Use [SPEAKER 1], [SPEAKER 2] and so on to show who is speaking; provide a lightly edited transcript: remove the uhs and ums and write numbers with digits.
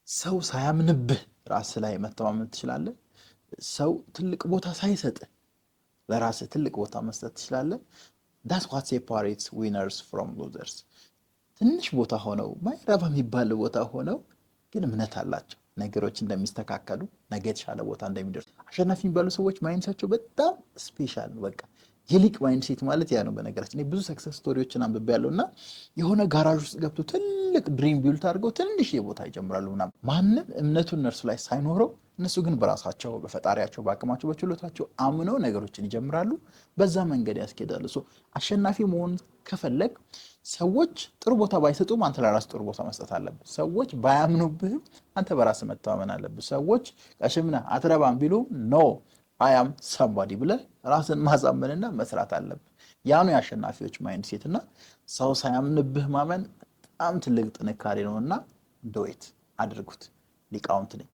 [SPEAKER 1] ሰው ሳያምንብህ ራስ ላይ መተማመን ትችላለህ። ሰው ትልቅ ቦታ ሳይሰጥ ለራስ ትልቅ ቦታ መስጠት ትችላለህ። that's what separates winners from losers። ትንሽ ቦታ ሆነው ማይረባ የሚባል ቦታ ሆነው ግን እምነት አላቸው ነገሮች እንደሚስተካከሉ ነገ የተሻለ ቦታ እንደሚደርሱ። አሸናፊ የሚባሉ ሰዎች ማይንሳቸው በጣም ስፔሻል ነው። በቃ የሊቅ ማይንድሴት ማለት ያ ነው። በነገራችን ብዙ ሰክሰስ ስቶሪዎችን አንብቤያለሁ እና የሆነ ጋራዥ ውስጥ ገብቶ ትልቅ ድሪም ቢልድ አድርገው ትንሽ ቦታ ይጀምራሉ ምናምን ማንም እምነቱን እነርሱ ላይ ሳይኖረው እነሱ ግን በራሳቸው በፈጣሪያቸው በአቅማቸው በችሎታቸው አምነው ነገሮችን ይጀምራሉ። በዛ መንገድ ያስኬዳሉ። አሸናፊ መሆን ከፈለግ ሰዎች ጥሩ ቦታ ባይሰጡም አንተ ለራስ ጥሩ ቦታ መስጠት አለብህ። ሰዎች ባያምኑብህም አንተ በራስ መተማመን አለብህ። ሰዎች ቀሽምነህ አትረባም ቢሉ ኖ አይ አም ሳምባዲ ብለህ ራስን ማሳመንና መስራት አለብህ። ያ ነው የአሸናፊዎች ማይንድሴት እና ሰው ሳያምንብህ ማመን በጣም ትልቅ ጥንካሬ ነውና ዶይት አድርጉት። ሊቃውንት ነኝ።